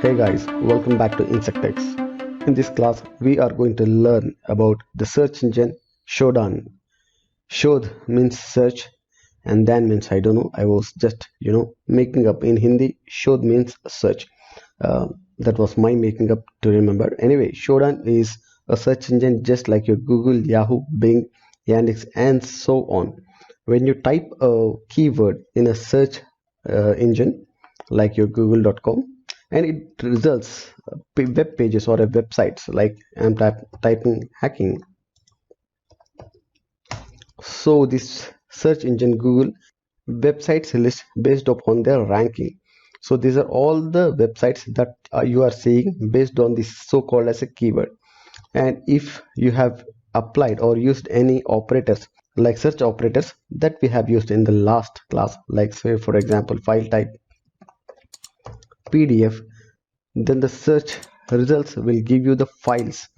Hey guys, welcome back to INSECTECHS. In this class, we are going to learn about the search engine SHODAN. Shod means search and Dan means I don't know. I was just making up in Hindi. Shod means search. That was my making up to remember. Anyway, SHODAN is a search engine just like your Google, Yahoo, Bing, Yandex, and so on. When you type a keyword in a search engine like your google.com, and it results web pages or a websites like I'm typing hacking. So this search engine Google websites list based upon their ranking. So these are all the websites that you are seeing based on this so-called as a keyword. And if you have applied or used any operators like search operators that we have used in the last class, like say for example file type PDF, then the search results will give you the files.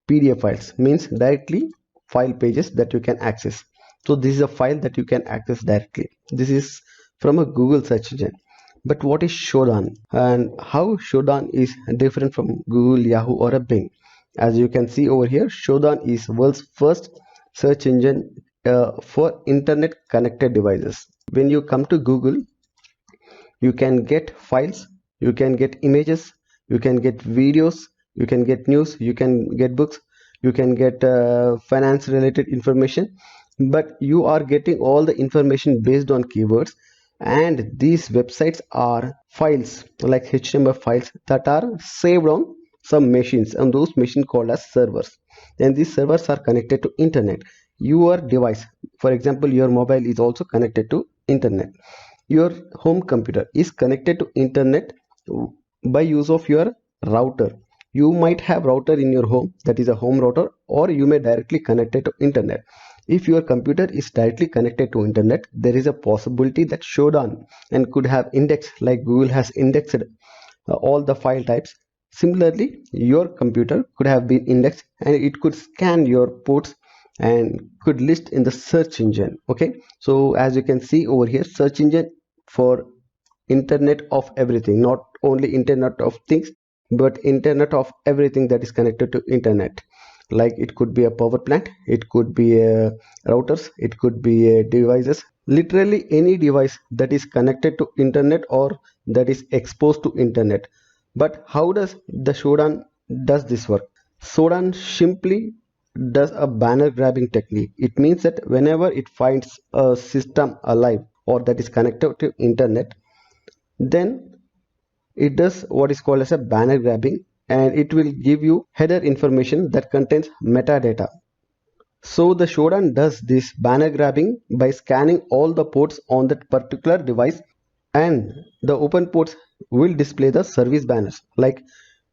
PDF files means directly file pages that you can access. So this is a file that you can access directly. This is from a Google search engine. But what is SHODAN and how SHODAN is different from Google, Yahoo or a Bing? As you can see over here, SHODAN is world's first search engine for internet connected devices. When you come to Google, you can get files, you can get images, you can get videos, you can get news, you can get books, you can get finance related information, but you are getting all the information based on keywords. And these websites are files like HTML files that are saved on some machines, and those machines called as servers. And these servers are connected to internet. Your device, for example your mobile, is also connected to internet. Your home computer is connected to internet by use of your router. You might have router in your home, that is a home router, or you may directly connect it to internet. If your computer is directly connected to internet, there is a possibility that SHODAN and could have indexed like Google has indexed all the file types. Similarly, your computer could have been indexed and it could scan your ports and could list in the search engine. Okay, so as you can see over here, search engine for internet of everything, not only internet of things but internet of everything that is connected to internet. Like it could be a power plant, it could be a routers, it could be a devices, literally any device that is connected to internet or that is exposed to internet. But how does the SHODAN does this work? SHODAN simply does a banner grabbing technique. It means that whenever it finds a system alive or that is connected to internet, then it does what is called as a banner grabbing, and it will give you header information that contains metadata. So the SHODAN does this banner grabbing by scanning all the ports on that particular device, and the open ports will display the service banners. Like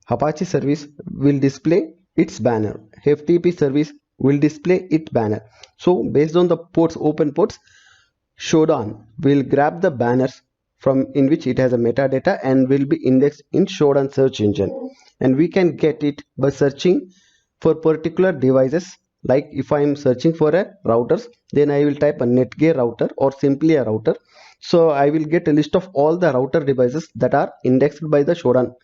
Apache service will display its banner, FTP service will display its banner. So based on the ports, open ports, SHODAN will grab the banners from in which it has a metadata and will be indexed in SHODAN search engine, and we can get it by searching for particular devices. Like if I am searching for a routers, then I will type a Netgear router or simply a router. So I will get a list of all the router devices that are indexed by the SHODAN.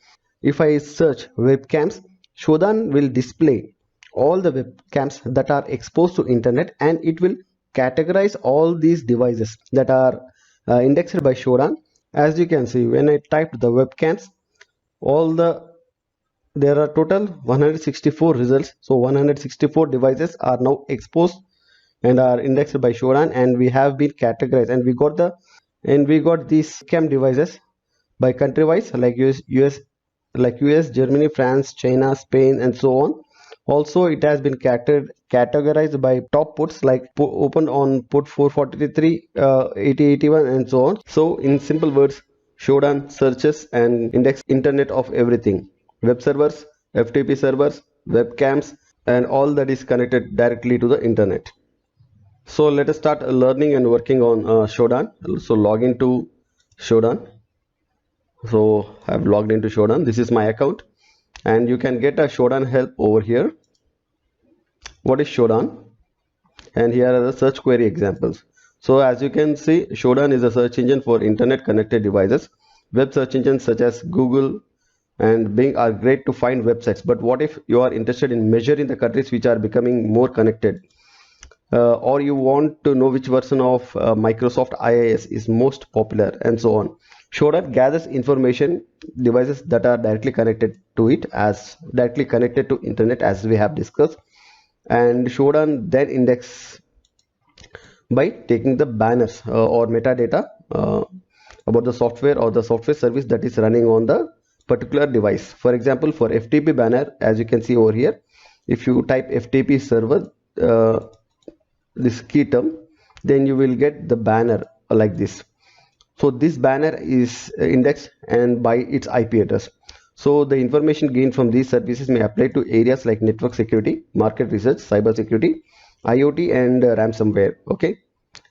If I search webcams, SHODAN will display all the webcams that are exposed to internet, and it will categorize all these devices that are indexed by SHODAN. As you can see, when I typed the webcams, there are total 164 results. So 164 devices are now exposed and are indexed by SHODAN, and we have been categorized, and we got these cam devices by country wise, like US, Germany, France, China, Spain, and so on. Also, it has been categorized by top ports, like opened on port 443, 8081, and so on. So in simple words, SHODAN searches and index internet of everything: web servers, FTP servers, webcams, and all that is connected directly to the internet. So let us start learning and working on SHODAN. So log into SHODAN. So I've logged into SHODAN. This is my account, and you can get a SHODAN help over here. What is SHODAN? And here are the search query examples. So as you can see, SHODAN is a search engine for internet connected devices. Web search engines such as Google, and Bing are great to find websites. But what if you are interested in measuring the countries which are becoming more connected, or you want to know which version of Microsoft IIS is most popular, and so on? Shodan gathers information devices that are directly connected to it, as directly connected to internet, as we have discussed, and Shodan then index by taking the banners or metadata about the software or the software service that is running on the particular device. For example, for FTP banner, as you can see over here, if you type FTP server, this key term, then you will get the banner like this. So this banner is indexed and by its IP address. So the information gained from these services may apply to areas like network security, market research, cyber security, IoT, and ransomware. Okay,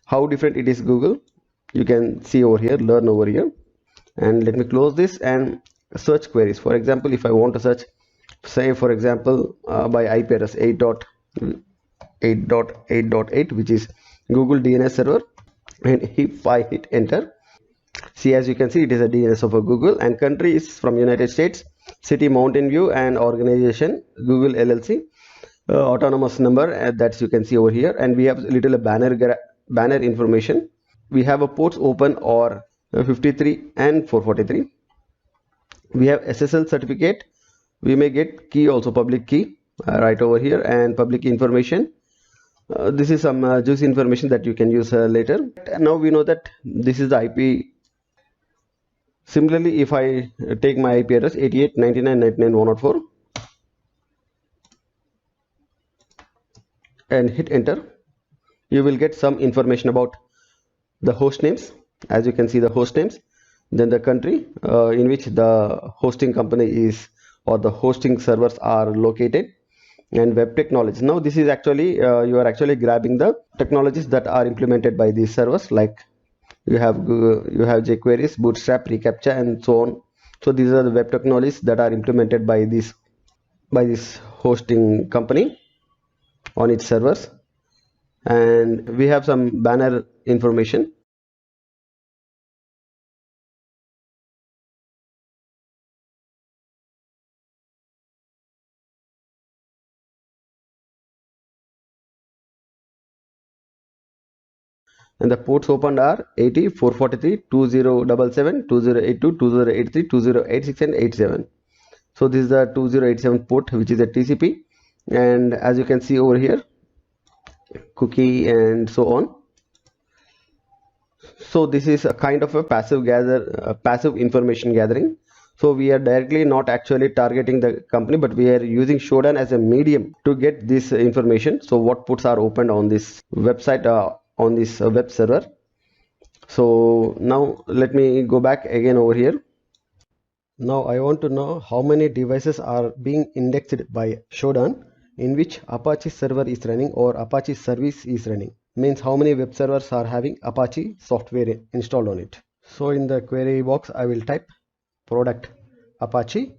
how different it is Google, you can see over here, learn over here. And let me close this and search queries. For example, if I want to search, say for example, by IP address 8.8.8.8, which is Google DNS server, and if I hit enter, see, as you can see, it is a DNS of a Google, and country is from United States, city Mountain View, and organization Google LLC, autonomous number, that you can see over here. And we have little banner information. We have a ports open or 53 and 443. We have SSL certificate. We may get key also, public key, right over here, and public key information. This is some juicy information that you can use later. Now we know that this is the IP. Similarly, if I take my IP address 88.99.99.104 and hit enter, you will get some information about the host names. As you can see, the host names, then the country in which the hosting company is, or the hosting servers are located, and web technology. Now this is actually you are actually grabbing the technologies that are implemented by these servers, like you have jQuery, Bootstrap, reCAPTCHA, and so on. So these are the web technologies that are implemented by this hosting company on its servers. And we have some banner information. And the ports opened are 80, 443, 2077, 2082, 2083, 2086, and 87. So this is the 2087 port, which is a TCP. And as you can see over here, cookie and so on. So this is a kind of a passive information gathering. So we are directly not actually targeting the company, but we are using Shodan as a medium to get this information. So what ports are opened on this website, on this web server. So now let me go back again over here. Now I want to know how many devices are being indexed by Shodan in which Apache server is running or Apache service is running. Means how many web servers are having Apache software installed on it. So in the query box I will type product Apache.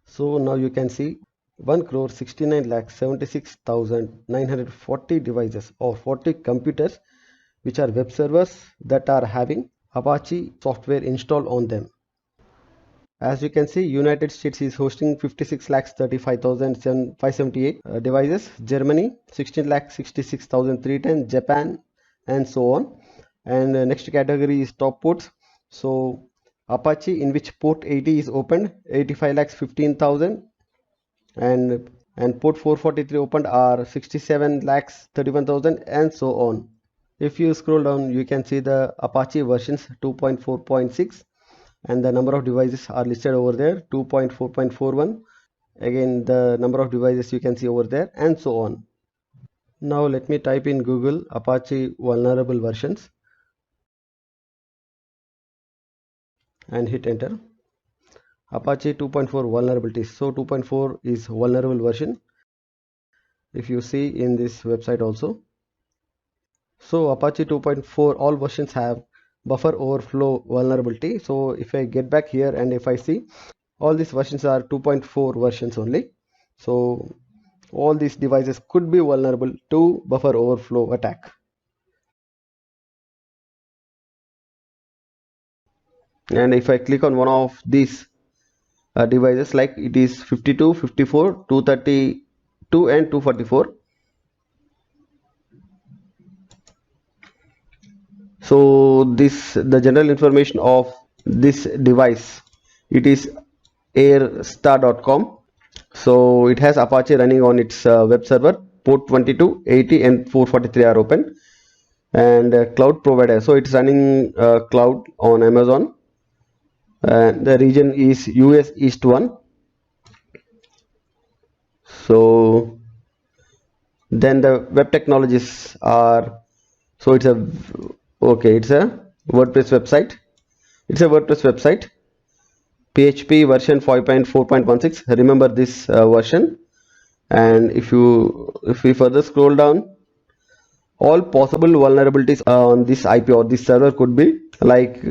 So now you can see 1,69,76,940 devices or 40 computers which are web servers that are having Apache software installed on them. As you can see, United States is hosting 56,35,578 devices, Germany 16,66,310, Japan, and so on. And next category is top ports. So Apache, in which port 80 is opened, 85,15,000, and port 443 opened are 67,31,000, and so on. If you scroll down, you can see the Apache versions 2.4.6, and the number of devices are listed over there, 2.4.41. Again, the number of devices you can see over there, and so on. Now let me type in Google Apache vulnerable versions and hit enter. Apache 2.4 vulnerabilities. So 2.4 is vulnerable version, if you see in this website also. So Apache 2.4, all versions have buffer overflow vulnerability. So if I get back here and if I see, all these versions are 2.4 versions only. So all these devices could be vulnerable to buffer overflow attack. and if I click on one of these devices, like it is 52, 54, 232 and 244. So this the general information of this device, it is airstar.com. So it has Apache running on its web server. Port 22, 80 and 443 are open, and cloud provider, so it's running cloud on Amazon, and the region is US East 1. So then the web technologies are, so it's a, okay, it's a WordPress website. It's a WordPress website, PHP version 5.4.16. Remember this version. And if we further scroll down, all possible vulnerabilities on this IP or this server could be like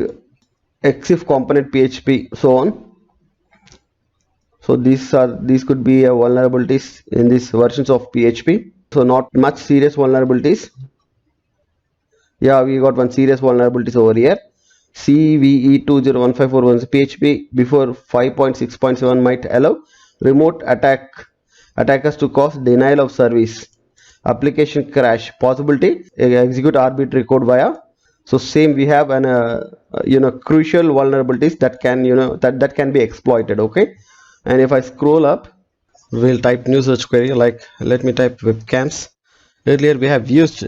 exif component PHP, so on. So these could be vulnerabilities in these versions of PHP. So not much serious vulnerabilities. Yeah, we got one serious vulnerabilities over here. CVE201541 PHP before 5.6.7 might allow remote attackers to cause denial of service, application crash, possibility execute arbitrary code via. So same we have an crucial vulnerabilities that can that can be exploited. Okay, and if I scroll up, we'll type new search query, like let me type webcams. Earlier we have used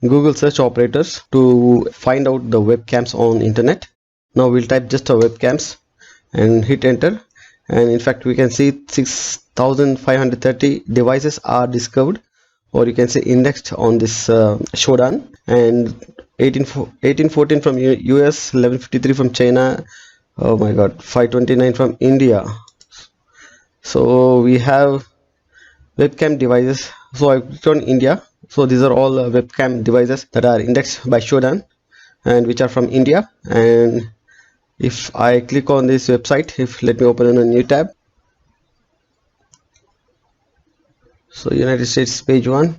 Google search operators to find out the webcams on internet. Now we'll type just a webcams and hit enter, and in fact we can see 6530 devices are discovered, or you can say indexed on this Shodan, and 1814 from US, 1153 from China, oh my god, 529 from India. So we have webcam devices. So I clicked on India. So these are all webcam devices that are indexed by Shodan and which are from India. And if I click on this website, let me open in a new tab. So United States page 1.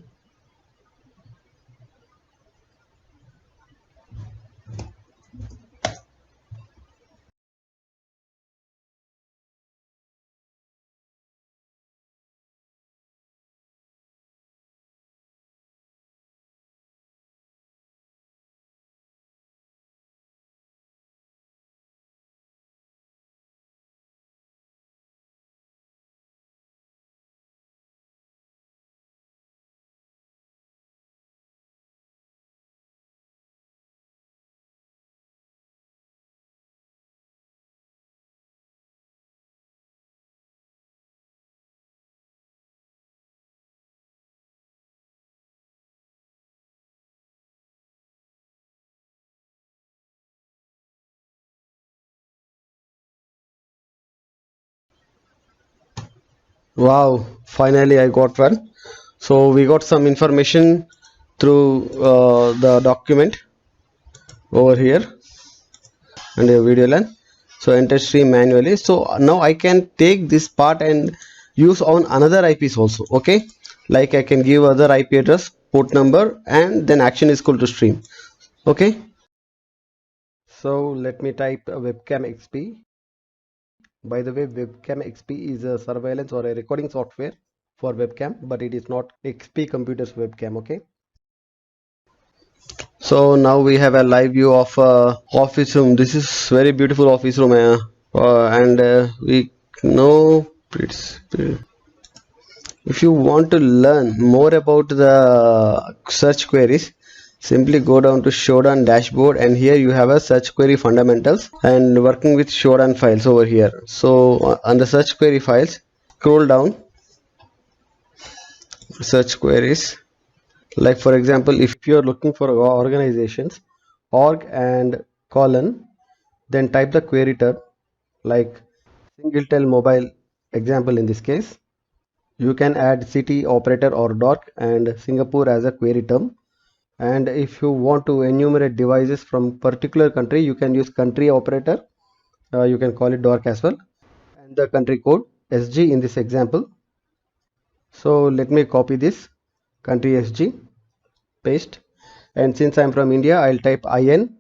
Wow, finally I got one. So we got some information through the document over here and a video line. So enter stream manually. So now I can take this part and use on another IPs also. Okay, like I can give other IP address, port number, and then action is equal to stream. Okay, so let me type webcam XP. By the way, webcam XP is a surveillance or a recording software for webcam, but it is not XP computers webcam. Okay, so now we have a live view of office room. This is very beautiful office room, and we know it's, if you want to learn more about the search queries, simply go down to Shodan dashboard, and here you have a search query fundamentals and working with Shodan files over here. So on the search query files, scroll down, search queries. Like for example, if you're looking for organizations, org and colon, then type the query term like Singletel mobile example. In this case, you can add city, operator or dork and Singapore as a query term. And if you want to enumerate devices from particular country, you can use country operator, you can call it dork as well, and the country code SG in this example. So let me copy this country SG, paste, and since I'm from India, I'll type IN,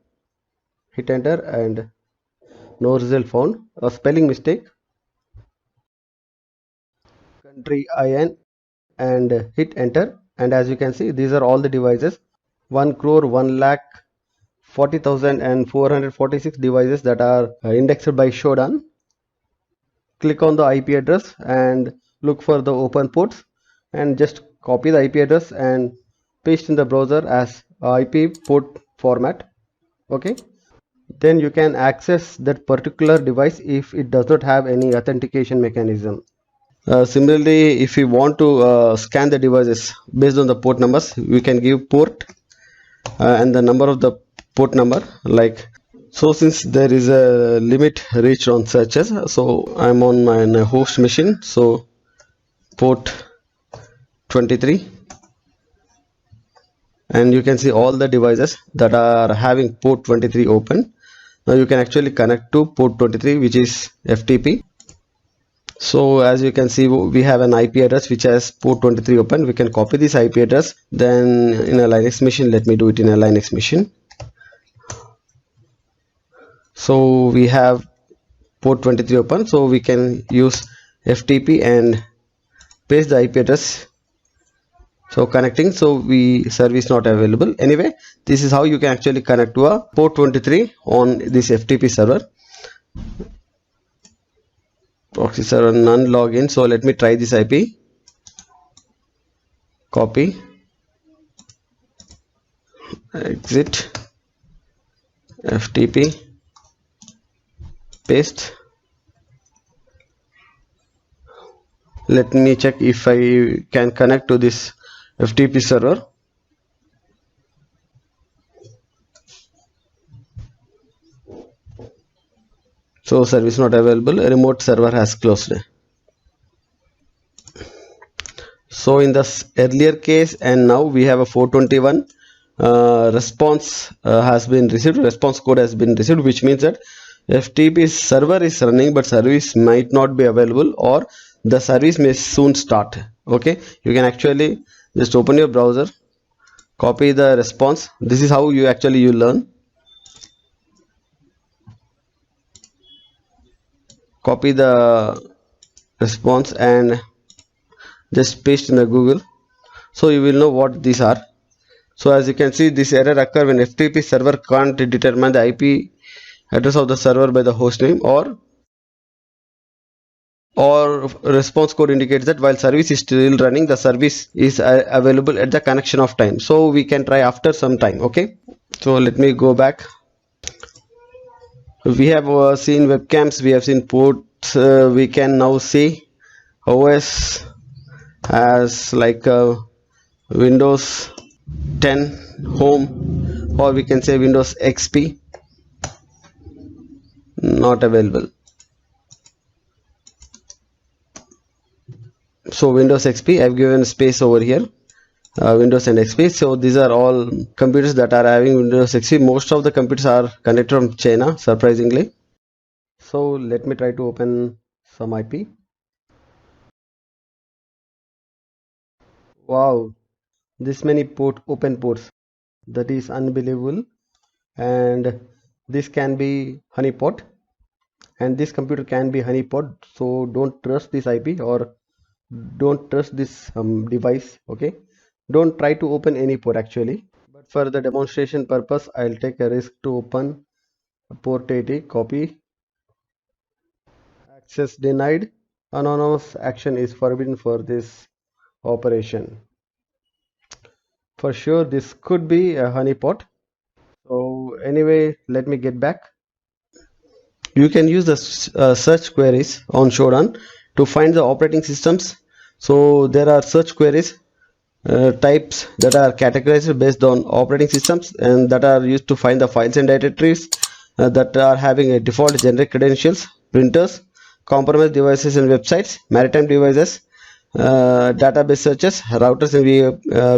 hit enter, and no result found, a spelling mistake, country IN, and hit enter. And as you can see, these are all the devices, 1 crore 1 lakh 40,446 devices that are indexed by Shodan. Click on the IP address and look for the open ports, and just copy the IP address and paste in the browser as IP port format. Okay, then you can access that particular device if it does not have any authentication mechanism. Similarly, if you want to scan the devices based on the port numbers, we can give port and the number of the port number. Like, so since there is a limit reached on searches, so I'm on my host machine, so port 23, and you can see all the devices that are having port 23 open. Now you can actually connect to port 23, which is FTP. So as you can see, we have an IP address which has port 23 open. We can copy this IP address, then in a Linux machine, let me do it in a Linux machine. So we have port 23 open, so we can use FTP and paste the IP address. So connecting, so we service not available. Anyway, this is how you can actually connect to a port 23 on this FTP server. Proxy server none login, so let me try this IP. Copy, exit, FTP, paste. Let me check if I can connect to this FTP server. So service not available, remote server has closed. So in this earlier case and now we have a 421 response has been received, response code has been received, which means that FTP server is running but service might not be available, or the service may soon start. Okay, you can actually just open your browser, copy the response. This is how you actually learn. Copy the response and just paste in the Google, so you will know what these are. So as you can see, this error occurs when FTP server can't determine the IP address of the server by the host name, or response code indicates that while service is still running, the service is available at the connection of time. So we can try after some time. Okay, so let me go back. We have seen webcams, we have seen ports. We can now see OS as like Windows 10 home, or we can say Windows XP. Not available. So Windows XP, I've given space over here, Windows and XP. So these are all computers that are having Windows XP. Most of the computers are connected from China, surprisingly. So let me try to open some IP. Wow, this many open ports, that is unbelievable. And this can be honeypot, and this computer can be honeypot. So don't trust this IP, or don't trust this device. Okay, don't try to open any port actually, but for the demonstration purpose I'll take a risk to open port 80. Copy, access denied, anonymous action is forbidden for this operation. For sure this could be a honeypot. So anyway, let me get back. You can use the search queries on Shodan to find the operating systems. So there are search queries types that are categorized based on operating systems, and that are used to find the files and directories that are having a default generic credentials, printers, compromised devices and websites, maritime devices, database searches, routers and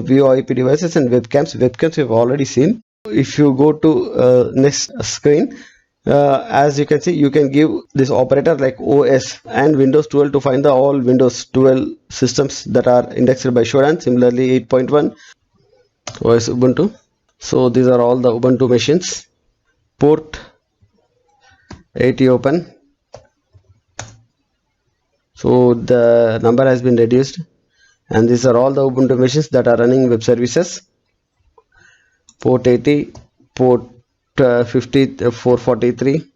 VoIP devices, and webcams. Webcams we've already seen. If you go to next screen, as you can see, you can give this operator like OS and Windows 12 to find the all Windows 12 systems that are indexed by Shodan. Similarly 8.1 OS Ubuntu. So these are all the Ubuntu machines. Port 80 open. So the number has been reduced, and these are all the Ubuntu machines that are running web services. Port 80, port 50, 443.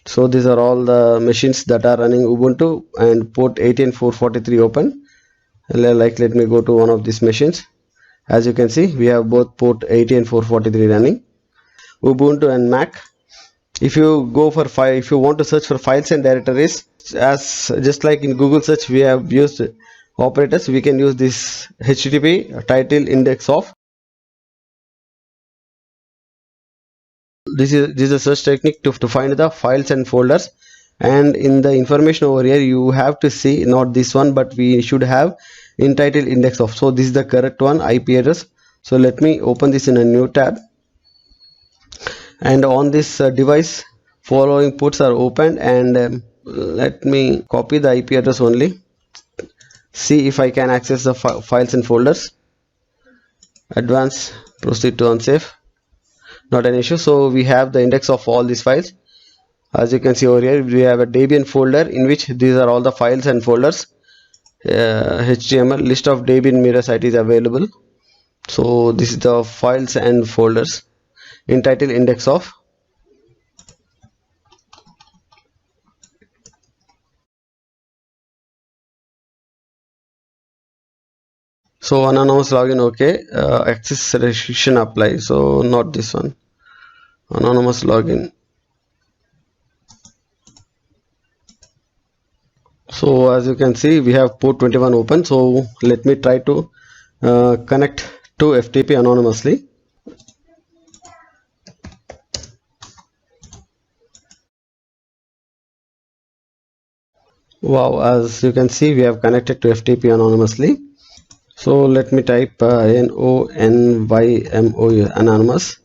So these are all the machines that are running Ubuntu, and port 80 and 443 open. Like, let me go to one of these machines. As you can see, we have both port 80 and 443 running. Ubuntu and Mac. If you go for file, if you want to search for files and directories, as just like in Google search we have used operators, we can use this HTTP title index of. This is a search technique to find the files and folders. And in the information over here, you have to see not this one, but we should have in title index of. So this is the correct one, IP address. So let me open this in a new tab, and on this device following ports are opened, and let me copy the IP address only, see if I can access the files and folders. Advance, proceed to unsafe, not an issue. So we have the index of all these files. As you can see over here, we have a Debian folder in which these are all the files and folders. HTML list of Debian mirror site is available. So this is the files and folders in title index of. So anonymous login, okay. Access restriction apply, so not this one. Anonymous login. So as you can see, we have port 21 open. So let me try to connect to FTP anonymously. Wow, as you can see, we have connected to FTP anonymously. So let me type NONYMOU anonymous,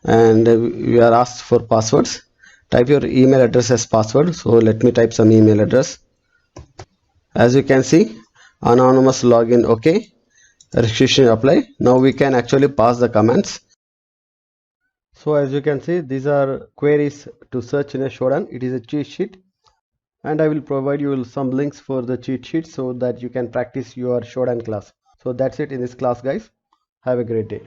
and we are asked for passwords. Type your email address as password. So let me type some email address. As you can see, anonymous login, okay. Restriction apply. Now we can actually pass the commands. So as you can see, these are queries to search in a Shodan. It is a cheat sheet, and I will provide you some links for the cheat sheet so that you can practice your Shodan class. So that's it in this class, guys. Have a great day.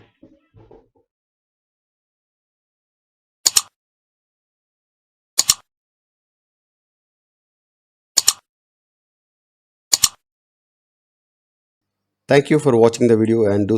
Thank you for watching the video, and do